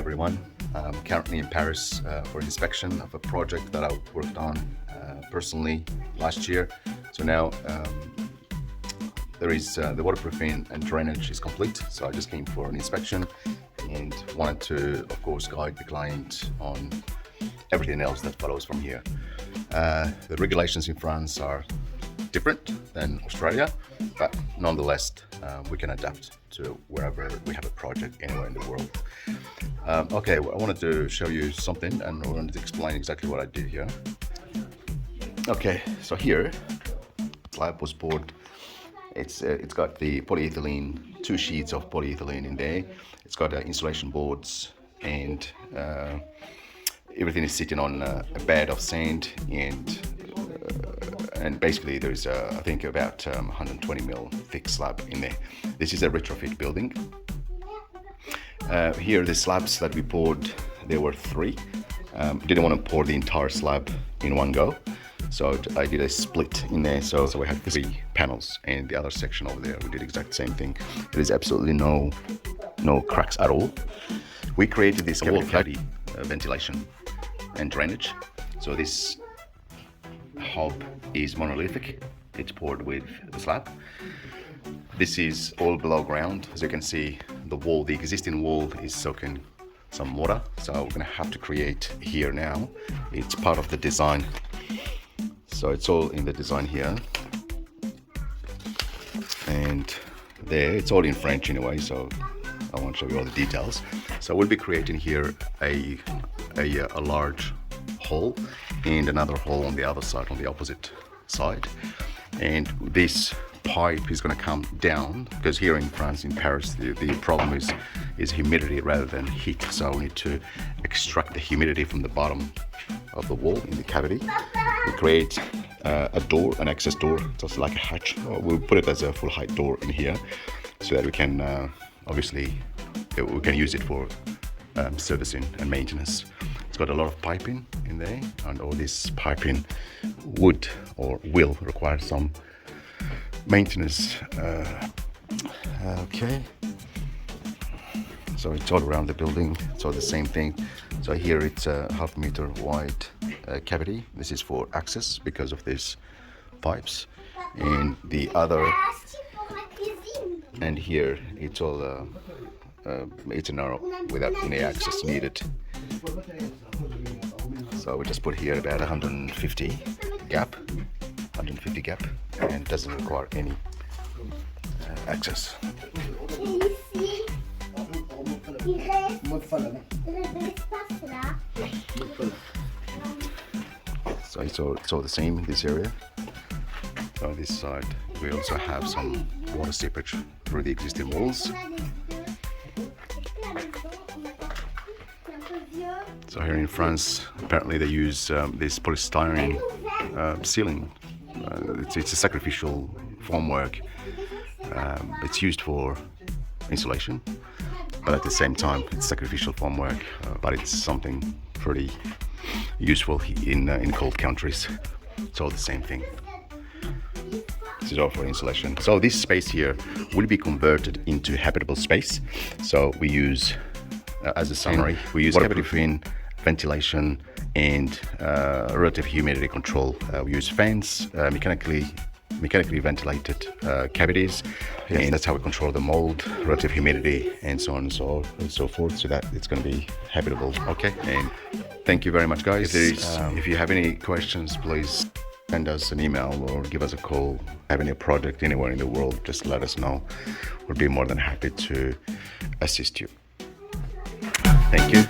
everyone. I'm currently in Paris for inspection of a project that I worked on personally last year. So now there is the waterproofing and drainage is complete. So I just came for an inspection and wanted to, of course, guide the client on everything else that follows from here. The regulations in France are different than Australia, but nonetheless we can adapt to wherever we have a project anywhere in the world. Okay, I wanted to show you something and I wanted to explain exactly what I did here. Okay, so here slab was poured. It's got the polyethylene, 2 sheets of polyethylene in there. It's got insulation boards and everything is sitting on a bed of sand, and basically there's I think about 120 mil thick slab in there. This is a retrofit building. Here the slabs that we poured, there were 3. Didn't want to pour the entire slab in one go, so I did a split in there. So we had 3 panels, and the other section over there we did exact same thing. There is absolutely no cracks at all. We created this wall cavity ventilation and drainage. So this hub is monolithic. It's poured with the slab. This is all below ground. As you can see, the existing wall is soaking some water. So we're gonna have to create here now. It's part of the design. So it's all in the design here. And there, it's all in French anyway, so I won't show you all the details. So we'll be creating here a large hole and another hole on the other side, on the opposite side. And this pipe is going to come down because here in France, in Paris, the problem is humidity rather than heat. So we need to extract the humidity from the bottom of the wall in the cavity. We create a door, an access door, just like a hatch. We'll put it as a full height door in here so that we can obviously we can use it for servicing and maintenance. It's got a lot of piping in there, and all this piping would or will require some maintenance. Okay, so it's all around the building. It's all the same thing. So here it's a 1/2 meter wide cavity. This is for access because of these pipes, and the other, and here it's all it's narrow without any access needed. So we just put here about 150 gap, and doesn't require any access. So it's all the same in this area. On this side we also have some water seepage through the existing walls. So here in France, apparently they use this polystyrene ceiling. It's a sacrificial formwork. It's used for insulation, but at the same time it's sacrificial formwork, but it's something pretty useful in cold countries. It's all the same thing. This is all for insulation. So this space here will be converted into habitable space. So we use, as a summary, we use waterproofing, ventilation, and relative humidity control. We use fans, mechanically ventilated cavities, and that's how we control the mold, relative humidity, and so on and so forth, so that it's going to be habitable. Okay, and thank you very much, guys. If you have any questions, please send us an email or give us a call. Having a project anywhere in the world, just let us know. We'll be more than happy to assist you. Thank you.